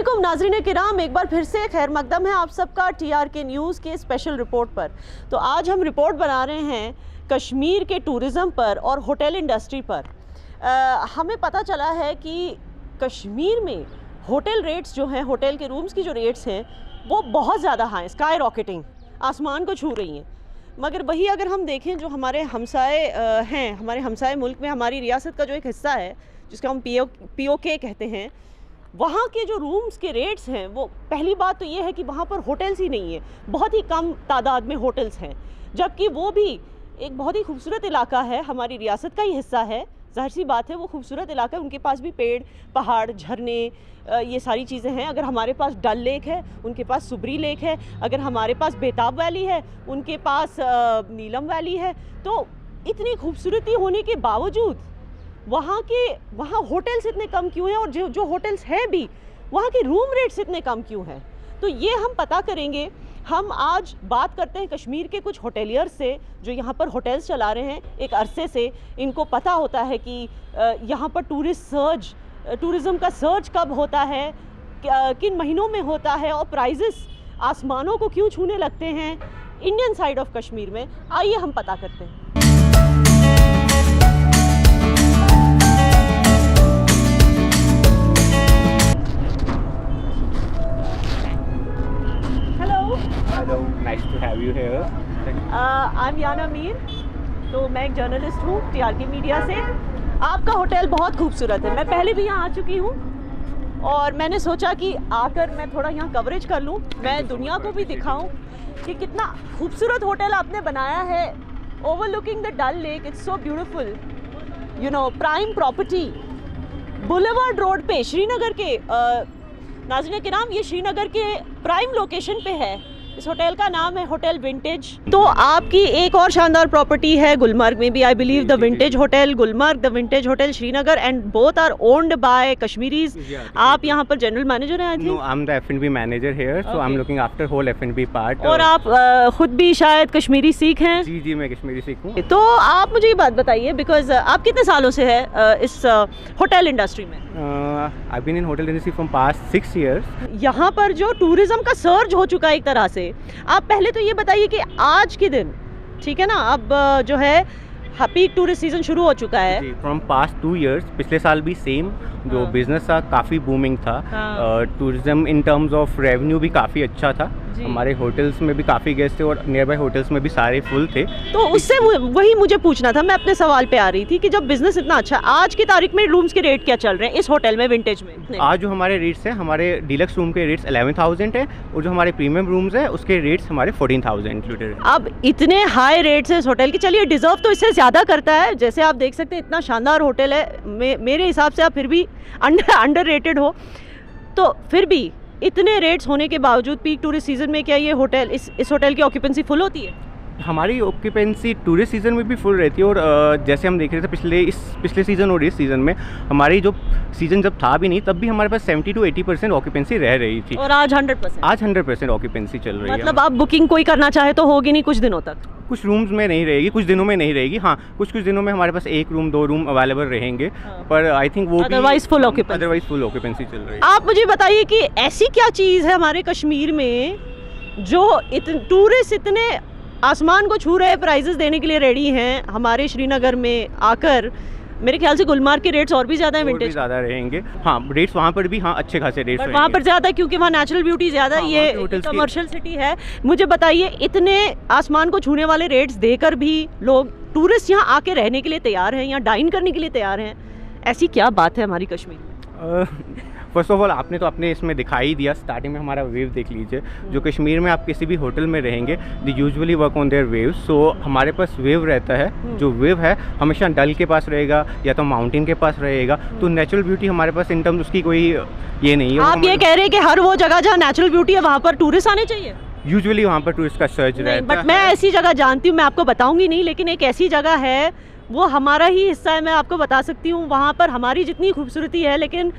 अस्सलामुअलैकुम नाज़रीन किराम, एक बार फिर से खैर मकदम है आप सबका TRK न्यूज़ के स्पेशल रिपोर्ट पर। तो आज हम रिपोर्ट बना रहे हैं कश्मीर के टूरिज़म पर और होटल इंडस्ट्री पर। हमें पता चला है कि कश्मीर में होटल रेट्स जो हैं, होटल के रूम्स की जो रेट्स हैं वो बहुत ज़्यादा हाई, स्काई रॉकेटिंग, आसमान को छू रही हैं। मगर वही अगर हम देखें जो हमारे हमसाए हैं, हमारे हमसाए मुल्क में हमारी रियासत का जो एक हिस्सा है जिसका हम POK कहते हैं, वहाँ के जो रूम्स के रेट्स हैं वो पहली बात तो ये है कि वहाँ पर होटल्स ही नहीं है, बहुत ही कम तादाद में होटल्स हैं, जबकि वो भी एक बहुत ही खूबसूरत इलाका है, हमारी रियासत का ही हिस्सा है। ज़ाहिर सी बात है वो खूबसूरत इलाका है, उनके पास भी पेड़, पहाड़, झरने, ये सारी चीज़ें हैं। अगर हमारे पास डल लेक है, उनके पास सुबरी लेक है। अगर हमारे पास बेताब वैली है, उनके पास नीलम वैली है। तो इतनी खूबसूरती होने के बावजूद वहाँ होटल्स इतने कम क्यों हैं, और जो होटल्स हैं भी वहाँ के रूम रेट्स इतने कम क्यों हैं? तो ये हम पता करेंगे। हम आज बात करते हैं कश्मीर के कुछ होटेलियर्स से जो यहाँ पर होटल्स चला रहे हैं एक अरसे से। इनको पता होता है कि यहाँ पर टूरिज़म का सर्ज कब होता है, किन महीनों में होता है, और प्राइजेस आसमानों को क्यों छूने लगते हैं इंडियन साइड ऑफ कश्मीर में। आइए हम पता करते हैं। Hello, nice to have you here. I'm याना मीर, तो मैं एक जर्नलिस्ट हूँ TRK मीडिया से। आपका होटल बहुत खूबसूरत है, मैं पहले भी यहाँ आ चुकी हूँ और मैंने सोचा कि आकर मैं थोड़ा यहाँ कवरेज कर लूँ, मैं दुनिया को भी दिखाऊँ कि कितना खूबसूरत होटल आपने बनाया है। Overlooking the Dal Lake, it's so beautiful, you know, prime property, Boulevard Road पे, श्रीनगर के। नाज़रीन किराम, ये श्रीनगर के प्राइम लोकेशन पे है। इस होटल का नाम है होटल विंटेज। तो आपकी एक और शानदार प्रॉपर्टी है गुलमर्ग में भी, I believe, the vintage hotel Gulmarg, the vintage hotel Srinagar, and both are owned by Kashmiris. आप यहाँ पर जनरल मैनेजर हैं? No, I'm the F&B manager here, so I'm looking after whole F&B part. और आप खुद भी शायद कश्मीरी सीख हैं? जी, मैं कश्मीरी सीख हूँ। तो आप मुझे ये बात बताइए, बिकॉज आप कितने सालों से है इस होटल इंडस्ट्री में? I've been in hotel industry from past 6 years. यहाँ पर जो टूरिज्म का सर्ज हो चुका है एक तरह से, आप पहले तो ये बताइए कि आज के दिन, ठीक है ना, अब जो है पीक टूरिस्ट सीजन शुरू हो चुका है। फ्रॉम पास्ट 2 years, पिछले साल भी सेम जो बिजनेस था काफ़ी बूमिंग था। Tourism in terms of revenue भी काफ़ी अच्छा था। हमारे होटल्स में भी काफ़ी गेस्ट थे और नियर बाय होटल्स में भी सारे फुल थे। तो उससे वही मुझे पूछना था, मैं अपने सवाल पे आ रही थी कि जब बिजनेस इतना अच्छा, आज की तारीख में रूम्स के रेट क्या चल रहे हैं इस होटल में, विंटेज में? आज जो हमारे रेट्स हैं, हमारे डीलक्स रूम के रेट्स 11,000 है और जो हमारे प्रीमियम रूम्स हैं उसके रेट्स हमारे 14,000 इंक्लूडेड है। अब इतने हाई रेट्स है इस होटल की, चलिए डिजर्व तो इससे ज़्यादा करता है। जैसे आप देख सकते हैं इतना शानदार होटल है, मेरे हिसाब से आप फिर भी अंडर रेटेड हो। तो फिर भी इतने रेट्स होने के बावजूद पीक टूरिस्ट सीजन में क्या ये होटल, इस होटल की ऑक्यूपेंसी फुल होती है? हमारी ऑक्यूपेंसी टूरिस्ट सीज़न में भी फुल रहती है और जैसे हम देख रहे थे पिछले सीज़न और इस सीज़न में, हमारी जो सीज़न जब था भी नहीं तब भी हमारे पास 70 to 80% ऑक्यूपेंसी रह रही थी। और आज 100%? आज 100% ऑक्यूपेंसी चल रही है। मतलब आप बुकिंग कोई करना चाहे तो होगी नहीं कुछ दिनों तक? कुछ रूम्स में नहीं रहेगी, कुछ दिनों में नहीं रहेगी। हाँ, कुछ दिनों में हमारे पास 1 रूम 2 रूम अवेलेबल रहेंगे। पर आई थिंक वो अदरवाइज फुल ऑक्यूपेंसी चल रही है। आप मुझे बताइए कि ऐसी क्या चीज़ है हमारे कश्मीर में जो टूरिस्ट इतने आसमान को छू रहे प्राइजेस देने के लिए रेडी हैं हमारे श्रीनगर में आकर? मेरे ख्याल से गुलमर्ग के रेट्स और भी ज़्यादा हैं, विंटेज ज़्यादा रहेंगे। हाँ, रेट्स वहाँ पर भी अच्छे खासे रेट्स वहाँ पर ज़्यादा, क्योंकि वहाँ नेचुरल ब्यूटी ज़्यादा, ये कमर्शियल सिटी है। मुझे बताइए, इतने आसमान को छूने वाले रेट्स देकर भी लोग, टूरिस्ट यहाँ आके रहने के लिए तैयार हैं, यहाँ डाइन करने के लिए तैयार हैं, ऐसी क्या बात है हमारी कश्मीर में? फर्स्ट ऑफ ऑल आपने तो अपने इसमें दिखाई ही दिया, स्टार्टिंग में हमारा वेव देख लीजिए। जो कश्मीर में आप किसी भी होटल में रहेंगे, they usually work on their wave. So हमारे पास वेव रहता है, जो वेव है हमेशा डल के पास रहेगा या तो माउंटेन के पास रहेगा। तो नेचुरल ब्यूटी हमारे पास इन टर्म्स उसकी कोई ये नहीं है। आप ये कह रहे हैं कि हर वो जगह जहाँ नेचुरल ब्यूटी है वहाँ पर टूरिस्ट आने चाहिए? यूजुअली वहाँ पर टूरिस्ट का सर्च रहता है। बट मैं ऐसी जगह जानती हूँ, मैं आपको बताऊँगी नहीं, लेकिन एक ऐसी जगह है, वो हमारा ही हिस्सा है, मैं आपको बता सकती हूँ। वहाँ पर हमारी जितनी खूबसूरती है, लेकिन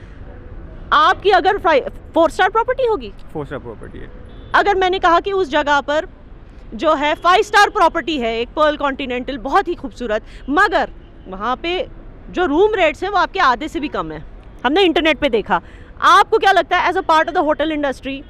आपकी अगर 4 स्टार प्रॉपर्टी होगी, 4 स्टार प्रॉपर्टी है। अगर मैंने कहा कि उस जगह पर जो है 5 स्टार प्रॉपर्टी है, एक पर्ल कॉन्टिनेंटल, बहुत ही खूबसूरत, मगर वहाँ पे जो रूम रेट्स हैं वो आपके आधे से भी कम है। हमने इंटरनेट पे देखा, आपको क्या लगता है as a part of the hotel industry,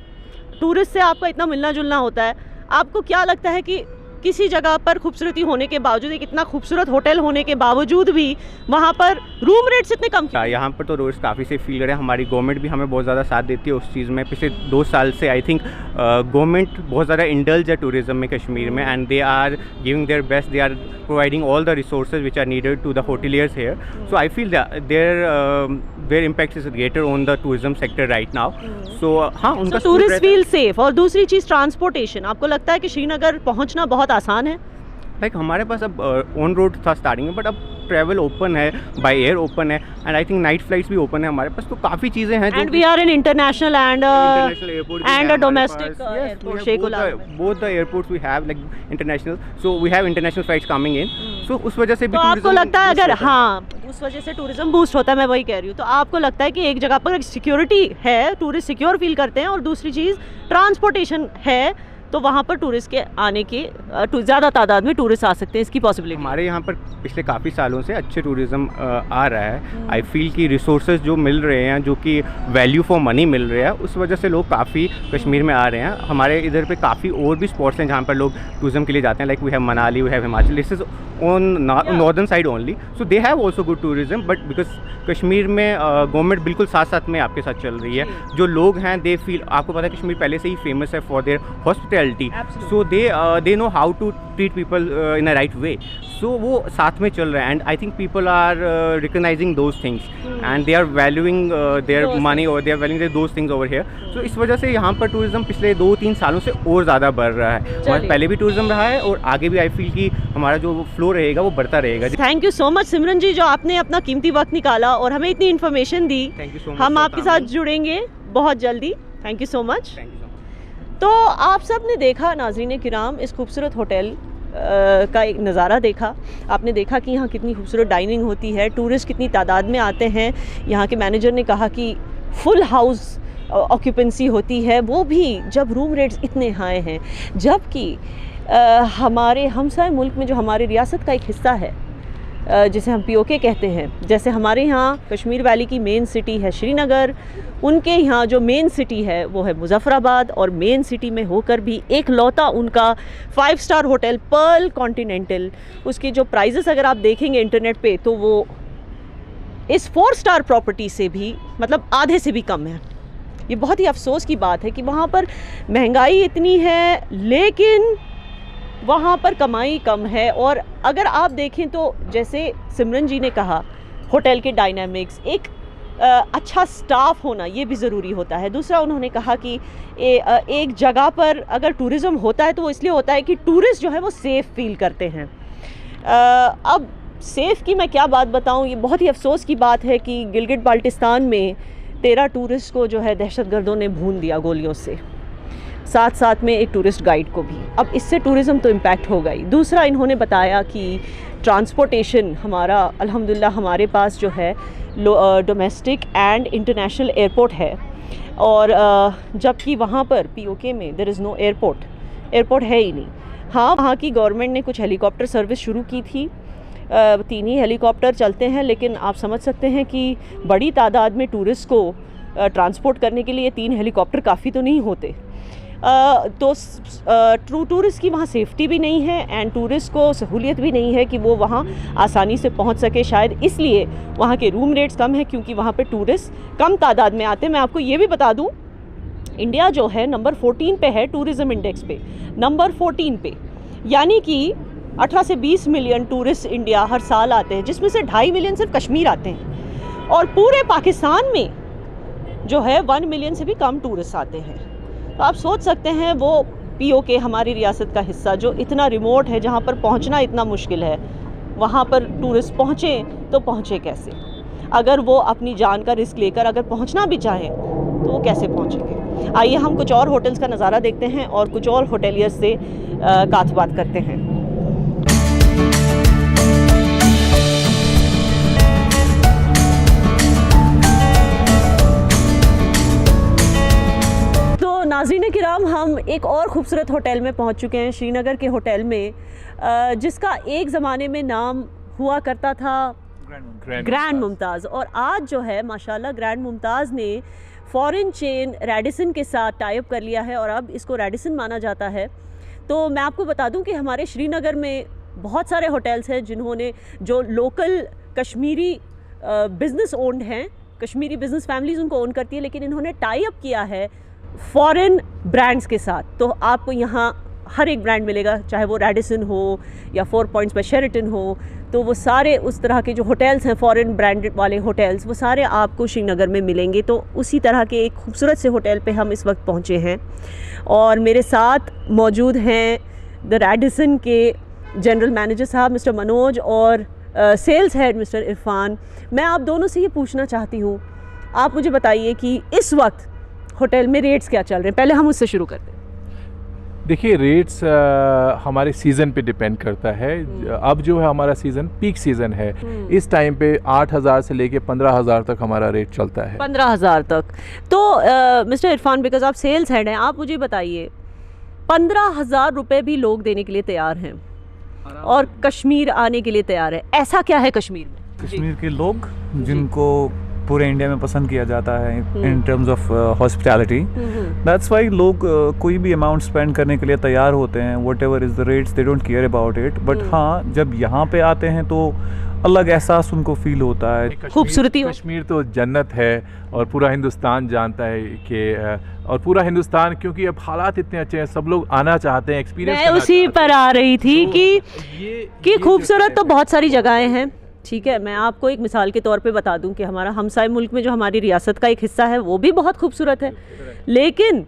tourist से आपका इतना मिलना जुलना होता है, आपको क्या लगता है कि किसी जगह पर खूबसूरती होने के बावजूद, एक इतना खूबसूरत होटल होने के बावजूद भी वहाँ पर रूम रेट्स इतने कम क्यों? यहाँ पर तो रोज काफ़ी से फील रहे हैं, हमारी गवर्नमेंट भी हमें बहुत ज़्यादा साथ देती है उस चीज़ में। पिछले 2 साल से आई थिंक गवर्नमेंट बहुत ज़्यादा इंडल्ज है टूरिज्म में कश्मीर में, and they are giving their best, they are providing all the resources which are needed to the hoteliers here. So I feel their impact is greater on the tourism sector right now. So हाँ, उनका tourist feel safe. और दूसरी चीज़ transportation, आपको लगता है कि श्रीनगर पहुँचना बहुत आसान है? लाइक हमारे पास अब ऑन रोड था स्टार्टिंग में, बट अब ट्रैवल ओपन है, बाय एयर ओपन है, and I think night flights भी ओपन है हमारे पास, तो काफ़ी चीज़ें हैं। And we are in international and a domestic airport, both the airports we have like international, so we have international flights coming in, so उस वजह से भी तो आपको लगता है अगर हाँ उस वजह से टूरिज्म बूस्ट होता है, मैं वही कह रही हूँ, तो आपको लगता है कि एक जगह पर सिक्योरिटी है, टूरिस्ट सिक्योर फील करते हैं, और दूसरी चीज़ ट्रांसपोर्टेशन है, तो वहाँ पर टूरिस्ट के आने के ज़्यादा तादाद में टूरिस्ट आ सकते हैं, इसकी पॉसिबिलिटी? हमारे यहाँ पर पिछले काफ़ी सालों से अच्छे टूरिज़्म आ रहा है। आई फील कि रिसोर्सेज जो मिल रहे हैं, जो कि वैल्यू फॉर मनी मिल रहे हैं, उस वजह से लोग काफ़ी कश्मीर में आ रहे हैं। हमारे इधर पे काफ़ी और भी स्पॉट्स हैं जहाँ पर लोग टूरिज्म के लिए जाते हैं, like we have Manali, we have Himachal, this is on northern side only, so they have also good tourism, but because Kashmir में गवर्नमेंट बिल्कुल साथ साथ में आपके साथ चल रही है। जो लोग हैं दे फील, आपको पता है कश्मीर पहले से ही फेमस है for their hospitality, so they know how to treat people in a right way, so वो साथ में चल रहा है, and I think people are recognizing those things and they are valuing their money और they are valuing those things over here. So इस वजह से यहाँ पर टूरिज्म पिछले 2-3 सालों से और ज़्यादा बढ़ रहा है। हमारे पहले भी टूरिज्म रहा है और आगे भी आई फील कि हमारा जो फ्लो रहेगा वो बढ़ता रहेगा। थैंक यू सो मच सिमरन जी, जो आपने अपना कीमती वक्त निकाला और हमें इतनी इन्फॉर्मेशन दी। हम आपके साथ जुड़ेंगे बहुत जल्दी। Thank you so much. तो आप सब ने देखा नाज़रीन किराम, इस खूबसूरत होटल का एक नज़ारा देखा। आपने देखा कि यहाँ कितनी खूबसूरत डाइनिंग होती है, टूरिस्ट कितनी तादाद में आते हैं। यहाँ के मैनेजर ने कहा कि फुल हाउस ऑक्यूपेंसी होती है, वो भी जब रूम रेट्स इतने हाई हैं, जबकि हमारे हमसाए मुल्क में जो हमारे रियासत का एक हिस्सा है जिसे हम पीओके कहते हैं, जैसे हमारे यहाँ कश्मीर वैली की मेन सिटी है श्रीनगर, उनके यहाँ जो मेन सिटी है वो है मुजफ्फराबाद, और मेन सिटी में होकर भी एक लौता उनका 5 स्टार होटल पर्ल कॉन्टिनेंटल, उसकी जो प्राइजेस अगर आप देखेंगे इंटरनेट पे तो वो इस 4 स्टार प्रॉपर्टी से भी मतलब आधे से भी कम है। ये बहुत ही अफसोस की बात है कि वहाँ पर महंगाई इतनी है लेकिन वहाँ पर कमाई कम है। और अगर आप देखें तो जैसे सिमरन जी ने कहा, होटल के डायनामिक्स, एक अच्छा स्टाफ होना ये भी ज़रूरी होता है। दूसरा उन्होंने कहा कि एक जगह पर अगर टूरिज़्म होता है तो वो इसलिए होता है कि टूरिस्ट जो है वो सेफ़ फील करते हैं। अब सेफ़ की मैं क्या बात बताऊँ, ये बहुत ही अफसोस की बात है कि गिलगित बाल्टिस्तान में 13 टूरिस्ट को जो है दहशतगर्दों ने भून दिया गोलियों से, साथ साथ में एक टूरिस्ट गाइड को भी। अब इससे टूरिज़्म तो इम्पैक्ट होगा ही। दूसरा इन्होंने बताया कि ट्रांसपोर्टेशन हमारा अल्हम्दुलिल्लाह हमारे पास जो है डोमेस्टिक एंड इंटरनेशनल एयरपोर्ट है, और जबकि वहाँ पर पीओके में देयर इज़ नो एयरपोर्ट है ही नहीं। हाँ, वहाँ की गवर्नमेंट ने कुछ हेलीकॉप्टर सर्विस शुरू की थी, 3 ही हेलीकॉप्टर चलते हैं, लेकिन आप समझ सकते हैं कि बड़ी तादाद में टूरिस्ट को ट्रांसपोर्ट करने के लिए 3 हेलीकॉप्टर काफ़ी तो नहीं होते। तो टूरिस्ट की वहाँ सेफ्टी भी नहीं है एंड टूरिस्ट को सहूलियत भी नहीं है कि वो वहाँ आसानी से पहुँच सके। शायद इसलिए वहाँ के रूम रेट्स कम हैं, क्योंकि वहाँ पे टूरिस्ट कम तादाद में आते हैं। मैं आपको ये भी बता दूँ, इंडिया जो है नंबर 14 पे है टूरिज़्म इंडेक्स पे, नंबर 14 पे, यानी कि 18 से 20 मिलियन टूरिस्ट इंडिया हर साल आते हैं, जिसमें से 2.5 मिलियन सिर्फ कश्मीर आते हैं, और पूरे पाकिस्तान में जो है 1 मिलियन से भी कम टूरिस्ट आते हैं। तो आप सोच सकते हैं वो पीओके हमारी रियासत का हिस्सा जो इतना रिमोट है, जहाँ पर पहुँचना इतना मुश्किल है, वहाँ पर टूरिस्ट पहुँचें तो पहुँचे कैसे? अगर वो अपनी जान का रिस्क लेकर अगर पहुँचना भी चाहें तो वो कैसे पहुँचेंगे? आइए हम कुछ और होटल्स का नज़ारा देखते हैं और कुछ और होटेलियर्स से बात करते हैं। नाज़रीन किराम, हम एक और ख़ूबसूरत होटल में पहुंच चुके हैं, श्रीनगर के होटल में, जिसका एक ज़माने में नाम हुआ करता था ग्रैंड मुमताज़। और आज जो है माशाल्लाह ग्रैंड मुमताज़ ने फॉरेन चेन रेडिसन के साथ टाई अप कर लिया है और अब इसको रेडिसन माना जाता है। तो मैं आपको बता दूं कि हमारे श्रीनगर में बहुत सारे होटल्स हैं जिन्होंने जो लोकल कश्मीरी बिज़नेस ओन्ड हैं, कश्मीरी बिज़नेस फैमिलीज़ उनको ओन करती है, लेकिन इन्होंने टाई अप किया है फॉरेन ब्रांड्स के साथ। तो आपको यहाँ हर एक ब्रांड मिलेगा, चाहे वो रेडिसन हो या 4 पॉइंट्स पे शेरेटन हो। तो वो सारे उस तरह के जो होटल्स हैं फॉरेन ब्रांडेड वाले होटल्स, वो सारे आपको श्रीनगर में मिलेंगे। तो उसी तरह के एक खूबसूरत से होटल पे हम इस वक्त पहुँचे हैं और मेरे साथ मौजूद हैं द रेडिसन के जनरल मैनेजर साहब मिस्टर मनोज और सेल्स हेड मिस्टर इरफान। मैं आप दोनों से ये पूछना चाहती हूँ, आप मुझे बताइए कि इस वक्त होटल में रेट्स क्या चल रहे हैं। पहले हम उससे शुरू करते हैं। देखिए रेट्स हमारे सीज़न पे डिपेंड करता है। अब जो है हमारा सीज़न पीक सीज़न है, इस टाइम पे 8,000 से लेके 15,000 तक हमारा रेट चलता है। 15,000 तक। तो मिस्टर इरफान, बिकॉज आप सेल्स हेड हैं, आप मुझे बताइए 15,000 रुपये भी लोग देने के लिए तैयार हैं और कश्मीर आने के लिए तैयार है। ऐसा क्या है कश्मीर में? कश्मीर के लोग जिनको पूरे इंडिया में पसंद किया जाता है in terms of hospitality, that's why लोग कोई भी अमाउंट स्पेंड करने के लिए तैयार होते हैं। What ever is the rates, they don't care about it. But हाँ, जब यहाँ पे आते हैं तो अलग एहसास उनको फील होता है। खूबसूरती कश्मीर तो जन्नत है और पूरा हिंदुस्तान जानता है कि और पूरा हिंदुस्तान, क्योंकि अब हालात इतने अच्छे हैं, सब लोग आना चाहते हैं, एक्सपीरियंस। मैं उसी पर आ रही थी कि खूबसूरत तो बहुत सारी जगहें हैं, ठीक है। मैं आपको एक मिसाल के तौर पे बता दूं कि हमारा हमसाय मुल्क में जो हमारी रियासत का एक हिस्सा है वो भी बहुत खूबसूरत है, लेकिन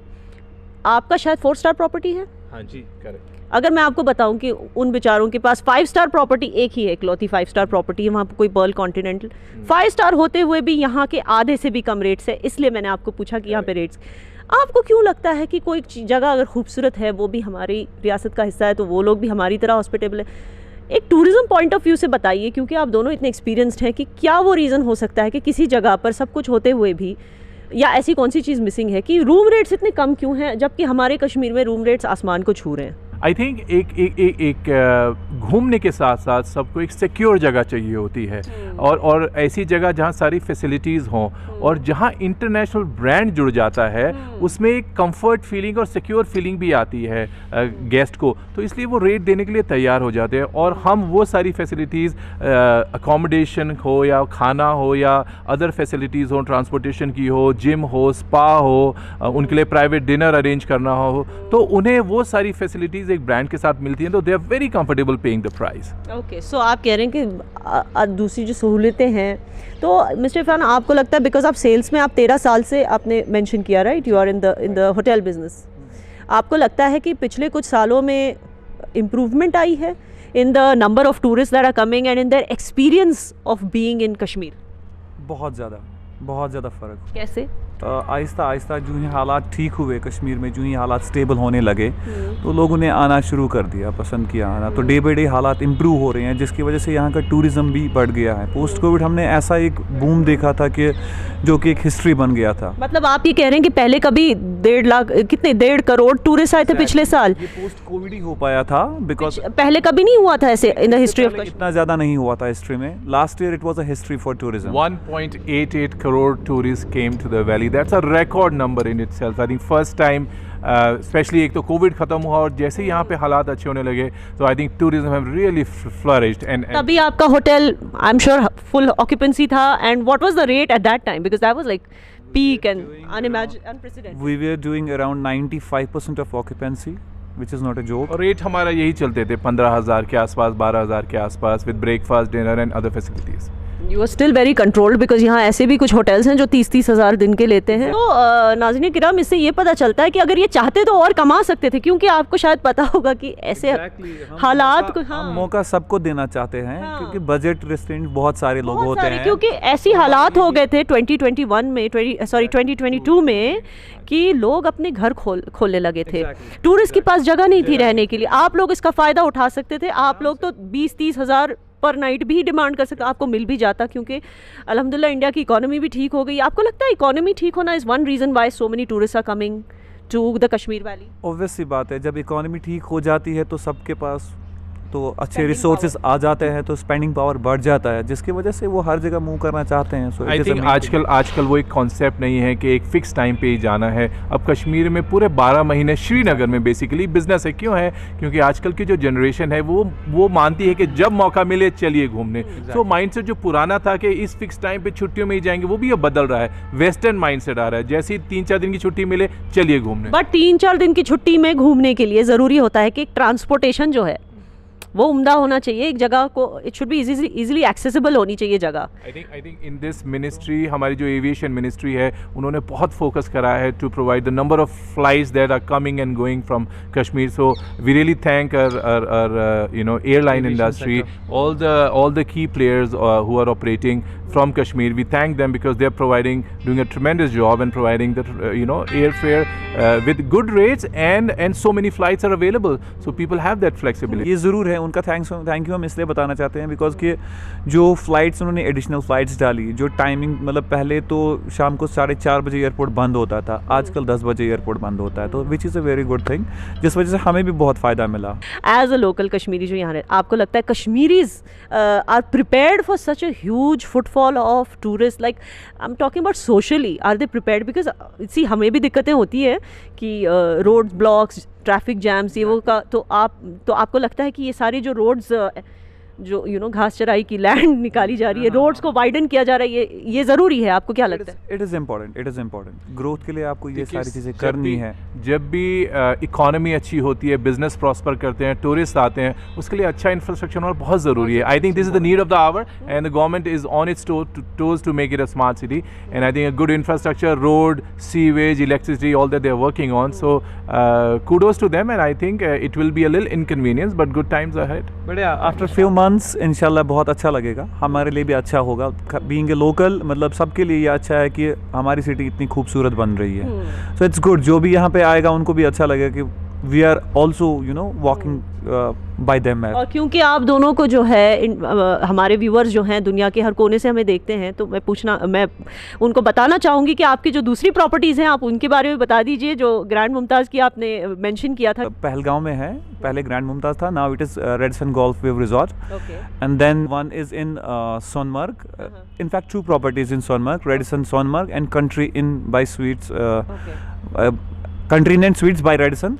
आपका शायद 4 स्टार प्रॉपर्टी है। हाँ जी, करेक्ट। अगर मैं आपको बताऊं कि उन बेचारों के पास 5 स्टार प्रॉपर्टी एक ही है, इकलौती 5 स्टार प्रॉपर्टी है, वहाँ पर कोई पर्ल कॉन्टिनेंटल 5 स्टार होते हुए भी यहाँ के आधे से भी कम रेट्स है। इसलिए मैंने आपको पूछा कि यहाँ पे रेट्स। आपको क्यों लगता है कि कोई जगह अगर खूबसूरत है, वो भी हमारी रियासत का हिस्सा है, तो वो लोग भी हमारी तरह हॉस्पिटेबल है? एक टूरिज़्म पॉइंट ऑफ व्यू से बताइए, क्योंकि आप दोनों इतने एक्सपीरियंस्ड हैं, कि क्या वो रीज़न हो सकता है कि किसी जगह पर सब कुछ होते हुए भी, या ऐसी कौन सी चीज़ मिसिंग है कि रूम रेट्स इतने कम क्यों हैं, जबकि हमारे कश्मीर में रूम रेट्स आसमान को छू रहे हैं? आई थिंक एक घूमने के साथ साथ सबको एक सिक्योर जगह चाहिए होती है, और ऐसी जगह जहाँ सारी फैसिलिटीज़ हों और जहाँ इंटरनेशनल ब्रांड जुड़ जाता है, उसमें एक कंफर्ट फीलिंग और सिक्योर फीलिंग भी आती है गेस्ट को। तो इसलिए वो रेट देने के लिए तैयार हो जाते हैं, और हम वो सारी फैसिलिटीज़, अकोमोडेशन हो या खाना हो या अदर फैसिलिटीज़ हो, ट्रांसपोर्टेशन की हो, जिम हो, स्पा हो, उनके लिए प्राइवेट डिनर अरेंज करना हो, तो उन्हें वो सारी फैसिलिटीज़ एक ब्रांड के साथ मिलती हैं, तो they are very comfortable paying the price. Okay, so आप कह रहे हैं कि दूसरी जो सहूलतें हैं, तो मिस्टर इरफान, आपको लगता है बिकॉज आप सेल्स में आप 13 साल से आपने मेंशन किया, right, you are in the hotel business, आपको लगता है कि पिछले कुछ सालों में इम्प्रूवमेंट आई है in the number of tourist that are coming and in their experience of being in Kashmir? बहुत ज़्यादा फ़र्क। कैसे? आहिस्ता आहिस्ता जो ही हालात ठीक हुए कश्मीर में, जो ही हालात स्टेबल होने लगे, तो लोगों ने आना शुरू कर दिया, पसंद किया आना। तो डे बाई डे हालात इम्प्रूव हो रहे हैं, जिसकी वजह से यहाँ का टूरिज़्म भी बढ़ गया है। पोस्ट कोविड हमने ऐसा एक बूम देखा था कि जो कि एक हिस्ट्री बन गया था। मतलब आप ये कह रहे हैं कि पहले कभी 1.5 करोड़ टूरिस्ट आए थे पिछले साल? ये पोस्ट कोविड ही हो पाया था, बिकॉज पहले कभी नहीं हुआ था ऐसे in the history of Kashmir? इतना ज़्यादा नहीं हुआ था हिस्ट्री में। Last year it was a history for tourism. 1.88 crore tourists came to the valley. That's a record number in itself. I think first time, especially एक तो कोविड ख़त्म हुआ और जैसे ही यहाँ पे हालात अच्छे होने लगे, तो I think tourism have really flourished. And तभी आपका hotel I am sure full occupancy था। And what was the rate at that time? Because that was like peak and unprecedented. We were doing around 95% of occupancy, which is not a joke. और rate हमारा यही चलते थे 15,000 के आसपास, 12,000 के आसपास, with breakfast, dinner and other facilities. You are still very controlled, because यहाँ ऐसे भी कुछ होटल्स हैं जो 30-30 हज़ार दिन के लेते हैं। तो नाज़रीन किराम, इससे ये पता चलता है कि अगर ये चाहते तो और कमा सकते थे, क्योंकि आपको शायद पता होगा कि ऐसे हालात को हम मौका सबको देना चाहते हैं, क्योंकि बजट रेस्ट्रेंट बहुत सारे लोग होते हैं। क्योंकि ऐसी हालात हो गए थे 2021 में, 2022 में, कि लोग अपने घर खोलने लगे थे। टूरिस्ट के पास जगह नहीं थी रहने के लिए। आप लोग इसका फ़ायदा उठा सकते थे। आप लोग तो 20-30 हज़ार पर नाइट भी डिमांड कर सकते, आपको मिल भी जाता, क्योंकि अल्हम्दुलिल्लाह इंडिया की इकोनॉमी भी ठीक हो गई। आपको लगता है इकोनॉमी ठीक होना is one reason why so many tourists are coming to the Kashmir valley? Obvious सी बात है, जब इकोनॉमी ठीक हो जाती है तो सबके पास तो अच्छे रिसोर्सेज आ जाते हैं, तो स्पेंडिंग पावर बढ़ जाता है, जिसकी वजह से वो हर जगह मूव करना चाहते हैं। आई थिंक आजकल वो एक कॉन्सेप्ट नहीं है कि एक फिक्स टाइम पे ही जाना है। अब कश्मीर में पूरे 12 महीने श्रीनगर में बेसिकली बिजनेस है। क्यों है? क्योंकि आजकल की जो जनरेशन है वो मानती है कि जब मौका मिले चलिए घूमने। तो माइंडसेट जो पुराना था कि इस फिक्स टाइम पे छुट्टियों में ही जाएंगे, वो भी अब बदल रहा है। वेस्टर्न माइंडसेट आ रहा है, जैसे ही 3-4 दिन की छुट्टी मिले चलिए घूमने। बट 3-4 दिन की छुट्टी में घूमने के लिए ज़रूरी होता है कि ट्रांसपोर्टेशन जो है वो उम्दा होना चाहिए। एक जगह को it should be easily accessible होनी चाहिए जगह। I think in this ministry, हमारी जो एविएशन मिनिस्ट्री है, उन्होंने बहुत फोकस करा है to provide the number of flights that are coming and going from Kashmir. So we really thank our airline industry, all the key players who are operating from Kashmir. We thank them because they are doing a tremendous job and providing the airfare with good rates, and so many flights are available, so people have that flexibility. ये ज़रूर है, उनका thank you हम इसलिए बताना चाहते हैं because कि जो फ्लाइट्स उन्होंने एडिशनल फ्लाइट्स डाली, जो टाइमिंग, मतलब पहले तो शाम को 4:30 बजे एयरपोर्ट बंद होता था, आजकल 10 बजे एयरपोर्ट बंद होता है, तो which is a very good thing, जिस वजह से हमें भी बहुत फ़ायदा मिला। एज अ लोकल कश्मीरी जो यहाँ रहते, आपको लगता है Kashmiris are prepared for such a huge footfall of tourist? Like I am talking about socially, are they prepared? Because see हमें भी दिक्कतें होती है कि रोड ब्लॉक्स, ट्रैफिक जैम्स, ये वो का, तो आपको लगता है कि ये सारी जो रोड्स जो घास चराई की लैंड निकाली जा रही है, रोड्स को वाइडन किया जा रहा है, ये ज़रूरी है? आपको क्या लगता है? इट इज़ इम्पॉर्टेंट ग्रोथ के लिए आपको ये सारी चीज़ें करनी है। जब भी इकोनॉमी अच्छी होती है, बिजनेस प्रॉस्पर करते हैं, टूरिस्ट आते हैं, उसके लिए अच्छा इंफ्रास्ट्रक्चर होना बहुत ज़रूरी है। I think this is the need of the hour and the government is on its toes to make it a smart city, and I think a good infrastructure, road, sewage, electricity, all that they are working on, so kudos to them, and I think it will be a little inconvenience, but good times ahead. But yeah, after few months इंशाल्लाह बहुत अच्छा लगेगा, हमारे लिए भी अच्छा होगा। Being a local, मतलब सबके लिए ये अच्छा है कि हमारी सिटी इतनी खूबसूरत बन रही है। सो इट्स गुड, जो भी यहाँ पे आएगा उनको भी अच्छा लगेगा कि we are also walking by them. और क्योंकि आप दोनों को जो है हमारे व्यूअर्स जो हैं दुनिया के हर कोने से हमें देखते हैं, तो मैं उनको बताना चाहूँगी कि आपकी जो दूसरी प्रॉपर्टीज़ हैं आप उनके बारे में बता दीजिए, जो ग्रैंड मुमताज़ की आपने मेंशन किया था। पहलगांव में है, पहले ग्रैंड मुमताज़ था, now it is Radisson golf wave resort, and then one is in Sonamarg. in fact 2 properties in Sonmarg, Radisson Sonmarg and Country Inn by Suites, Country Inn and Suites by Radisson.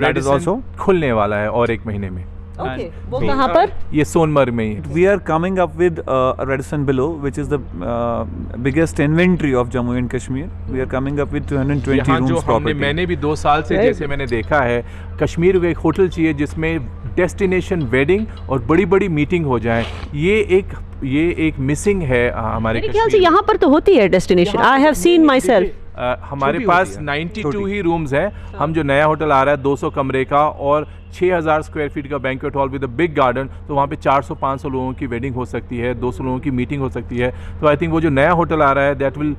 That is also खुलने वाला है और 1 महीने में। Okay, वो कहाँ पर? ये सोनमर्ग में ही। We are coming up with Radisson below, which is the biggest inventory of Jammu and Kashmir. We are coming up with 220 rooms property. मैंने भी 2 साल से जैसे मैंने देखा है, कश्मीर को एक होटल चाहिए जिसमें डेस्टिनेशन वेडिंग और बड़ी मीटिंग हो जाए। ये एक मिसिंग है हमारे मेरे ख्याल से यहाँ पर तो होती है destination. I have seen my self. हमारे पास 92 ही रूम्स हैं। हम जो नया होटल आ रहा है 200 कमरे का और 6000 स्क्वायर फीट का banquet hall with a big garden, तो वहाँ पे 400-500 लोगों की वेडिंग हो सकती है, 200 लोगों की मीटिंग हो सकती है। तो आई थिंक वो जो नया होटल आ रहा है that will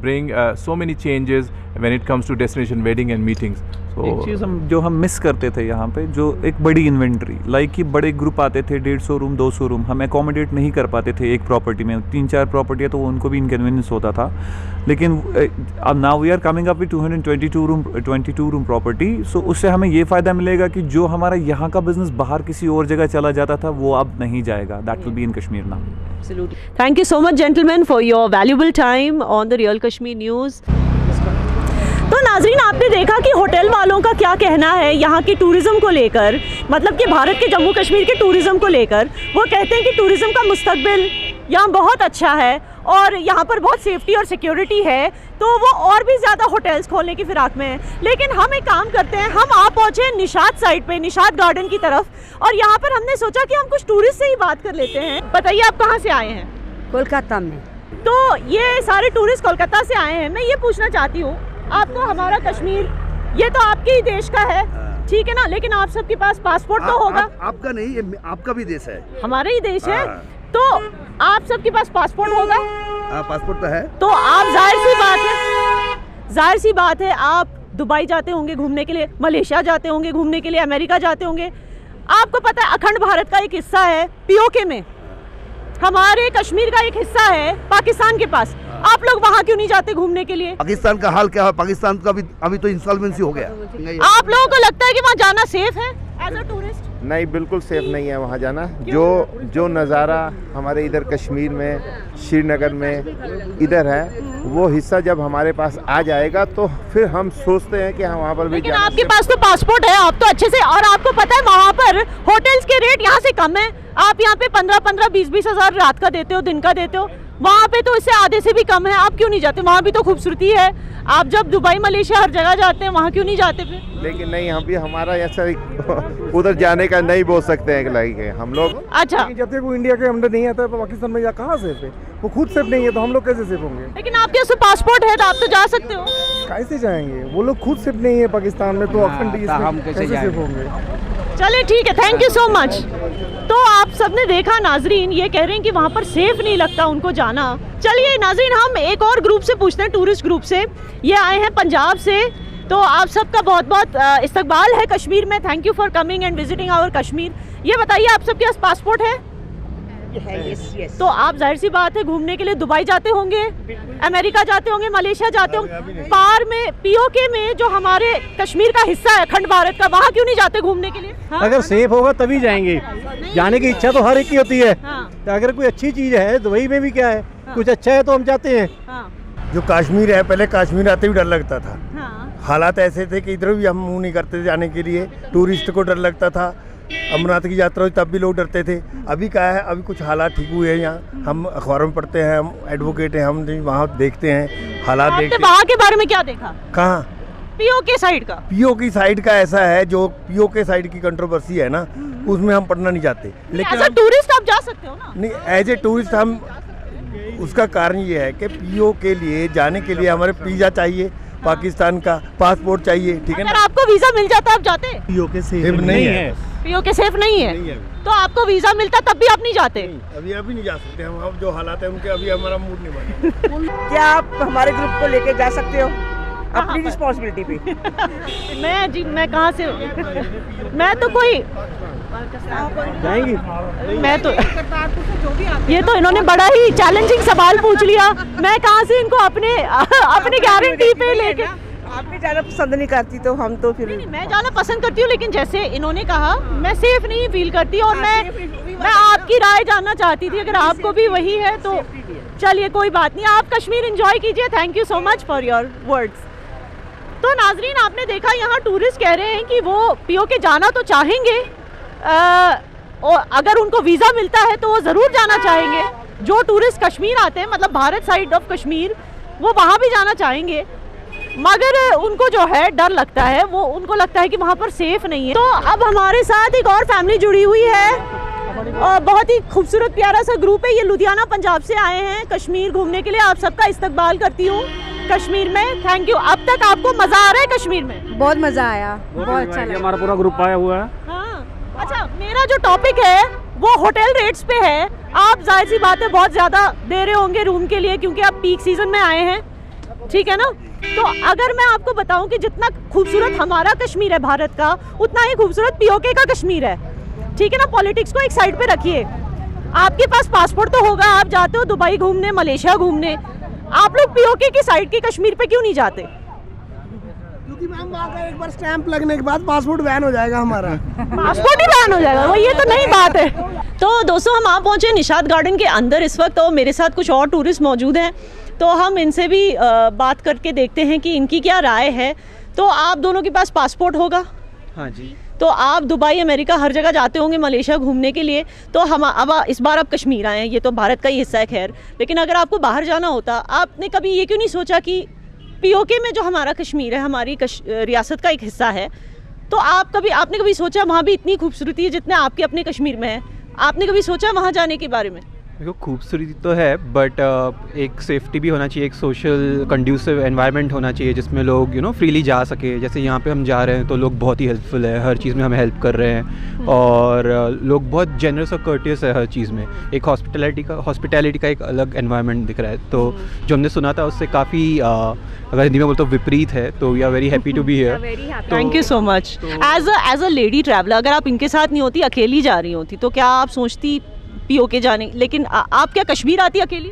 bring so many changes when it comes to destination wedding and meetings. एक चीज़ जो हम मिस करते थे यहाँ पे, जो एक बड़ी इन्वेंट्री, लाइक कि बड़े ग्रुप आते थे, 150 रूम 200 रूम, हम एकोमोडेट नहीं कर पाते थे एक प्रॉपर्टी में। 3-4 प्रॉपर्टी है तो उनको भी इनकन्वीनियंस होता था। लेकिन अब now we are coming up with 22 room property. So उससे हमें ये फ़ायदा मिलेगा कि जो हमारा यहाँ का बिजनेस बाहर किसी और जगह चला जाता था वो अब नहीं जाएगा। That will be in Kashmir now. Thank you so much gentleman for your valuable time on the real Kashmir news. तो नाज़रीन, आपने देखा कि होटल वालों का क्या कहना है यहाँ के टूरिज़्म को लेकर, मतलब कि भारत के जम्मू कश्मीर के टूरिज़्म को लेकर। वो कहते हैं कि टूरिज़्म का मुस्तकबिल यहाँ बहुत अच्छा है और यहाँ पर बहुत सेफ्टी और सिक्योरिटी है, तो वो और भी ज़्यादा होटल्स खोलने की फिराक में है। लेकिन हम एक काम करते हैं, हम आ पहुँचे निशात साइड पे, निशात गार्डन की तरफ, और यहाँ पर हमने सोचा कि हम कुछ टूरिस्ट से ही बात कर लेते हैं। बताइए आप कहाँ से आए हैं? कोलकाता में। तो ये सारे टूरिस्ट कोलकाता से आए हैं। मैं ये पूछना चाहती हूँ, आपको हमारा कश्मीर, ये तो आपके ही देश का है, ठीक है ना, लेकिन आप सबके पास पासपोर्ट तो होगा। आपका नहीं, ये आपका भी देश है, हमारा ही देश है, तो आप सबके पास पासपोर्ट होगा। पासपोर्ट तो है। तो आप जाहिर सी बात है आप दुबई जाते होंगे घूमने के लिए, मलेशिया जाते होंगे घूमने के लिए, अमेरिका जाते होंगे। आपको पता है अखंड भारत का एक हिस्सा है पीओके में, हमारे कश्मीर का एक हिस्सा है पाकिस्तान के पास। आप लोग वहाँ क्यों नहीं जाते घूमने के लिए? पाकिस्तान का हाल क्या है? पाकिस्तान का अभी तो इंसॉल्वेंसी हो गया। आप लोगों को लगता है कि वहाँ जाना सेफ है एज अ टूरिस्ट? नहीं, बिल्कुल सेफ नहीं है वहाँ जाना। जो नज़ारा हमारे इधर कश्मीर में, श्रीनगर में इधर है, वो हिस्सा जब हमारे पास आ जाएगा तो फिर हम सोचते हैं कि हम वहाँ पर भी लेकिन जाना। आपके पास तो पासपोर्ट है, आप तो अच्छे से, और आपको पता है वहाँ पर होटल्स के रेट यहाँ से कम है। आप यहाँ पे 15-15, 20-20 हज़ार रात का देते हो, दिन का देते हो, वहाँ पे तो इससे आधे से भी कम है। आप क्यों नहीं जाते? वहाँ भी तो खूबसूरती है। आप जब दुबई, मलेशिया हर जगह जाते हैं, वहाँ क्यों नहीं जाते फिर? लेकिन नहीं, हम भी हमारा ऐसा उधर जाने का नहीं बोल सकते हैं कि लाइक है हम लोग। अच्छा, जब तक वो इंडिया के अंदर नहीं आता है तो पाकिस्तान में या कहाँ सेफ है? वो खुद सेफ नहीं है तो हम लोग कैसे सेफ होंगे? लेकिन आपके पास पासपोर्ट है तो आप तो जा सकते हो। कैसे जाएंगे? वो लोग खुद सेफ नहीं है पाकिस्तान में, तो हम कैसे सेफ होंगे? चलिए ठीक है, थैंक यू सो मच। तो आप सबने देखा नाजरीन, ये कह रहे हैं कि वहाँ पर सेफ नहीं लगता उनको जाना। चलिए नाजरीन, हम एक और ग्रुप से पूछते हैं, टूरिस्ट ग्रुप से। ये आए हैं पंजाब से, तो आप सबका बहुत बहुत इस्तकबाल है कश्मीर में। Thank you for coming and visiting our Kashmir. ये बताइए, आप सबके पास पासपोर्ट है? यस। तो आप जाहिर सी बात है घूमने के लिए दुबई जाते होंगे, अमेरिका जाते होंगे, मलेशिया जाते होंगे। पार में पीओके में जो हमारे कश्मीर का हिस्सा है खंड भारत का, वहाँ क्यों नहीं जाते घूमने के लिए? हाँ? अगर सेफ होगा तभी जाएंगे। जाने की इच्छा तो हर एक की होती है। हाँ। तो अगर कोई अच्छी चीज़ है, दुबई में भी क्या है, कुछ अच्छा है तो हम जाते हैं। हाँ। जो कश्मीर है, पहले कश्मीर आते भी डर लगता था। हाँ। हालात ऐसे थे कि इधर भी हम मुंह नहीं करते थे जाने के लिए। टूरिस्ट को डर लगता था, अमरनाथ की यात्रा हुई तब भी लोग डरते थे। अभी क्या है, अभी कुछ हालात ठीक हुए हैं यहाँ। हम अखबारों में पढ़ते हैं, हम एडवोकेट हैं, हम वहाँ देखते हैं हालात, आपने देखते वहाँ के बारे में क्या देखा? कहाँ पीओके साइड का? पीओ की साइड का ऐसा है, जो पीओ के साइड की कंट्रोवर्सी है ना, उसमें हम पढ़ना नहीं चाहते। लेकिन एज अ टूरिस्ट आप जा सकते हो ना? नहीं, एज ए टूरिस्ट हम, उसका कारण ये है कि पीओ के लिए जाने के लिए हमारे वीज़ा चाहिए, पाकिस्तान का पासपोर्ट चाहिए, ठीक है अगर ना। आपको वीजा मिल जाता आप जाते? पीओ के सेफ नहीं है। पीओके सेफ नहीं है, तो आपको वीजा मिलता तब भी आप नहीं जाते? अभी नहीं जा सकते हम। अब जो हालात है उनके, अभी हमारा मूड नहीं बना। क्या आप हमारे ग्रुप को लेके जा सकते हो अपनी रिस्पॉन्सिबिलिटी पे? मैं कहाँ से, मैं तो कोई जाएंगी। मैं तो ये तो इन्होंने बड़ा ही चैलेंजिंग सवाल पूछ लिया। मैं कहाँ से इनको अपने गारंटी पे लेके। आपने जाना पसंद नहीं करती तो हम तो फिर नहीं, मैं जाना पसंद करती हूँ, लेकिन जैसे इन्होंने कहा मैं सेफ नहीं फील करती, और मैं आपकी राय जानना चाहती थी, अगर आपको भी वही है तो चलिए कोई बात नहीं, आप कश्मीर एंजॉय कीजिए। Thank you so much for your words. तो नाजरीन, आपने देखा यहाँ टूरिस्ट कह रहे हैं कि वो पीओके जाना तो चाहेंगे, और अगर उनको वीज़ा मिलता है तो वो ज़रूर जाना चाहेंगे। जो टूरिस्ट कश्मीर आते हैं, मतलब भारत साइड ऑफ कश्मीर, वो वहाँ भी जाना चाहेंगे, मगर उनको जो है डर लगता है, वो उनको लगता है कि वहाँ पर सेफ नहीं है। तो अब हमारे साथ एक और फैमिली जुड़ी हुई है, और बहुत ही खूबसूरत प्यारा सा ग्रुप है। ये लुधियाना पंजाब से आए हैं कश्मीर घूमने के लिए। आप सबका इस्तकबाल करती हूँ कश्मीर में। Thank you. अब तक आपको मज़ा आ रहा है कश्मीर में? बहुत मज़ा आया, बहुत अच्छा लगा। हमारा पूरा ग्रुप आया हुआ है। हाँ। अच्छा, मेरा जो टॉपिक है वो होटल रेट्स पे है। आप जाहिर सी बात है बहुत ज़्यादा दे रहे होंगे रूम के लिए, क्योंकि आप पीक सीजन में आए हैं, ठीक है ना। तो अगर मैं आपको बताऊं कि जितना खूबसूरत हमारा कश्मीर है भारत का, उतना ही खूबसूरत पीओके का कश्मीर है, ठीक है ना। पॉलिटिक्स को एक साइड पे रखिए। आपके पास पासपोर्ट तो होगा, आप जाते हो दुबई घूमने, मलेशिया घूमने, आप लोग पीओके की साइड के कश्मीर पे क्यों नहीं जाते? क्योंकि मैम वहाँ का एक बार स्टैंप लगने के बाद पासपोर्ट बैन हो जाएगा हमारा। पासपोर्ट ही बैन हो जाएगा, वो ये तो नई बात है। तो दोस्तों, हम आ पहुंचे निशात गार्डन के अंदर इस वक्त, और मेरे साथ कुछ और टूरिस्ट मौजूद हैं, तो हम इनसे भी बात करके देखते हैं कि इनकी क्या राय है। तो आप दोनों के पास पासपोर्ट होगा? हाँ जी। तो आप दुबई, अमेरिका हर जगह जाते होंगे मलेशिया घूमने के लिए। तो हम अब इस बार आप कश्मीर आए हैं, ये तो भारत का ही हिस्सा है खैर, लेकिन अगर आपको बाहर जाना होता, आपने कभी ये क्यों नहीं सोचा कि पीओके में जो हमारा कश्मीर है, हमारी रियासत का एक हिस्सा है, तो आपने कभी सोचा वहाँ भी इतनी खूबसूरती है जितने आपके अपने कश्मीर में है? आपने कभी सोचा वहाँ जाने के बारे में? देखो, खूबसूरती तो है, बट एक सेफ्टी भी होना चाहिए, एक सोशल कंड्यूसिव एनवायरनमेंट होना चाहिए जिसमें लोग फ्रीली जा सके। जैसे यहाँ पे हम जा रहे हैं तो लोग बहुत ही हेल्पफुल है, हर चीज़ में हमें हेल्प कर रहे हैं, और लोग बहुत जेनरस और कर्टियस है हर चीज़ में। एक हॉस्पिटैलिटी का एक अलग एनवायरनमेंट दिख रहा है। तो जो हमने सुना था उससे काफ़ी, अगर हिंदी में बोलते विपरीत है। तो we are very happy to be here. Thank you so much. As a lady traveller, अगर आप इनके साथ नहीं होती, अकेली जा रही होती, तो क्या आप सोचती पीओके जाने? लेकिन आप क्या कश्मीर आती अकेली?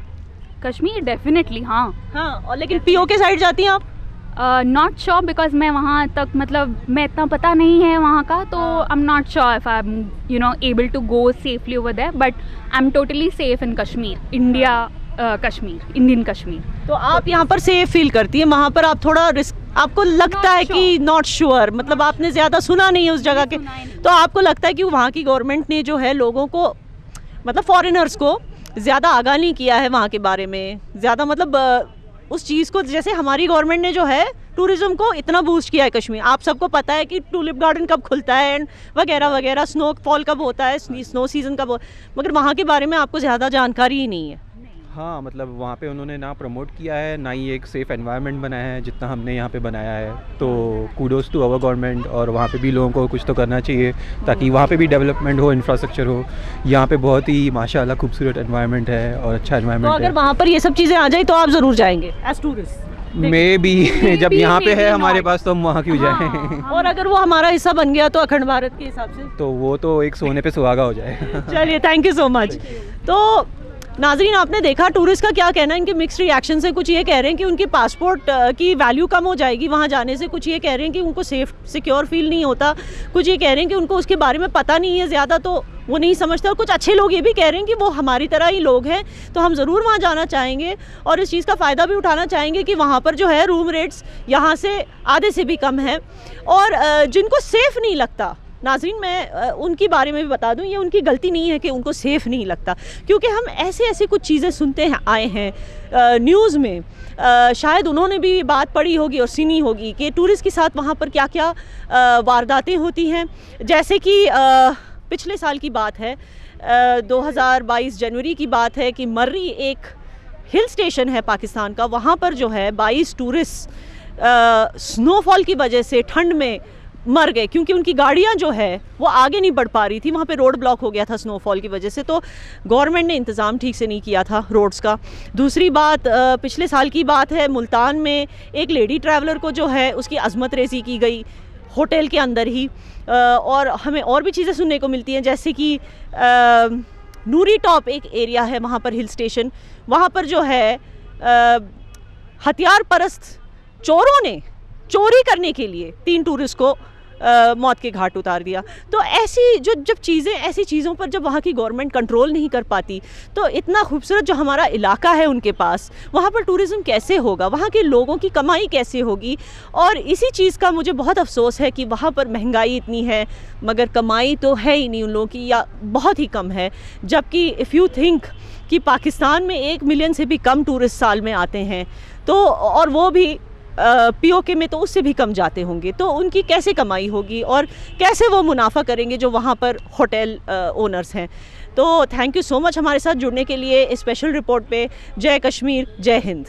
कश्मीर डेफिनेटली, हाँ। और लेकिन पीओके साइड जाती हैं आप? नॉट श्योर बिकॉज मैं वहाँ तक मतलब मैं इतना पता नहीं है वहाँ का, तो I am not sure if I am able to go safely over there, but I am totally safe in Kashmir, Kashmir, Indian Kashmir. तो आप यहाँ पर सेफ फील करती हैं, वहाँ पर आप थोड़ा रिस्क आपको लगता है कि नॉट श्योर, मतलब आपने ज़्यादा सुना नहीं है उस जगह के, तो आपको लगता है कि वहाँ की गवर्नमेंट ने जो है लोगों को मतलब फॉरेनर्स को ज़्यादा आगाह नहीं किया है वहाँ के बारे में, ज़्यादा मतलब उस चीज़ को, जैसे हमारी गवर्नमेंट ने जो है टूरिज़्म को इतना बूस्ट किया है कश्मीर। आप सबको पता है कि टूलिप गार्डन कब खुलता है एंड वगैरह वगैरह, स्नोफॉल कब होता है, स्नो सीज़न कब मगर वहाँ के बारे में आपको ज़्यादा जानकारी ही नहीं है। हाँ, मतलब वहाँ पे उन्होंने ना प्रमोट किया है ना ही एक सेफ़ एनवायरनमेंट बनाया है जितना हमने यहाँ पे बनाया है, तो कूडोज टू आवर गवर्नमेंट। और वहाँ पे भी लोगों को कुछ तो करना चाहिए ताकि वहाँ पे भी डेवलपमेंट हो, इंफ्रास्ट्रक्चर हो। यहाँ पे बहुत ही माशाल्लाह खूबसूरत एनवायरनमेंट है और अच्छा एनवायरनमेंट तो है। अगर वहाँ पर ये सब चीज़ें आ जाए तो आप ज़रूर जाएंगे एज टूरिस्ट? मे भी जब यहाँ पे है हमारे पास तो हम वहाँ क्यों जाएं। और अगर वो हमारा हिस्सा बन गया तो अखंड भारत के हिसाब से तो वो तो एक सोने पे सुहागा हो जाए। चलिए, थैंक यू सो मच। तो नाजरीन, आपने देखा टूरिस्ट का क्या कहना है, इनके मिक्स्ड रिएक्शन से। कुछ ये कह रहे हैं कि उनकी पासपोर्ट की वैल्यू कम हो जाएगी वहाँ जाने से, कुछ ये कह रहे हैं कि उनको सेफ सिक्योर फील नहीं होता, कुछ ये कह रहे हैं कि उनको उसके बारे में पता नहीं है ज़्यादा तो वो नहीं समझते, और कुछ अच्छे लोग ये भी कह रहे हैं कि वो हमारी तरह ही लोग हैं तो हम ज़रूर वहाँ जाना चाहेंगे और इस चीज़ का फ़ायदा भी उठाना चाहेंगे कि वहाँ पर जो है रूम रेट्स यहाँ से आधे से भी कम है। और जिनको सेफ़ नहीं लगता नाज़रीन, मैं उनके बारे में भी बता दूं, ये उनकी गलती नहीं है कि उनको सेफ़ नहीं लगता, क्योंकि हम ऐसे कुछ चीज़ें सुनते हैं आए हैं न्यूज़ में, शायद उन्होंने भी बात पढ़ी होगी और सुनी होगी कि टूरिस्ट के साथ वहाँ पर क्या क्या वारदातें होती हैं। जैसे कि पिछले साल की बात है, 2022 जनवरी की बात है कि मर्री एक हिल स्टेशन है पाकिस्तान का, वहाँ पर जो है 22 टूरिस्ट स्नोफॉल की वजह से ठंड में मर गए, क्योंकि उनकी गाड़ियां जो है वो आगे नहीं बढ़ पा रही थी, वहाँ पे रोड ब्लॉक हो गया था स्नोफॉल की वजह से। तो गवर्नमेंट ने इंतज़ाम ठीक से नहीं किया था रोड्स का। दूसरी बात, पिछले साल की बात है, मुल्तान में एक लेडी ट्रैवलर को जो है उसकी अजमत रेज़ी की गई होटल के अंदर ही। और हमें और भी चीज़ें सुनने को मिलती हैं, जैसे कि नूरी टॉप एक एरिया है वहाँ पर हिल स्टेशन, वहाँ पर जो है हथियार परस्त चोरों ने चोरी करने के लिए 3 टूरिस्ट को मौत के घाट उतार दिया। तो ऐसी ऐसी चीज़ों पर जब वहाँ की गवर्नमेंट कंट्रोल नहीं कर पाती तो इतना खूबसूरत जो हमारा इलाका है उनके पास, वहाँ पर टूरिज़्म कैसे होगा, वहाँ के लोगों की कमाई कैसे होगी। और इसी चीज़ का मुझे बहुत अफसोस है कि वहाँ पर महंगाई इतनी है मगर कमाई तो है ही नहीं उन लोगों की, या बहुत ही कम है। जबकि इफ़ यू थिंक कि पाकिस्तान में 1 मिलियन से भी कम टूरिस्ट साल में आते हैं, तो और वो भी पीओके में तो उससे भी कम जाते होंगे, तो उनकी कैसे कमाई होगी और कैसे वो मुनाफा करेंगे जो वहाँ पर होटल ओनर्स हैं। तो थैंक यू सो मच हमारे साथ जुड़ने के लिए इस स्पेशल रिपोर्ट पे। जय कश्मीर, जय हिंद।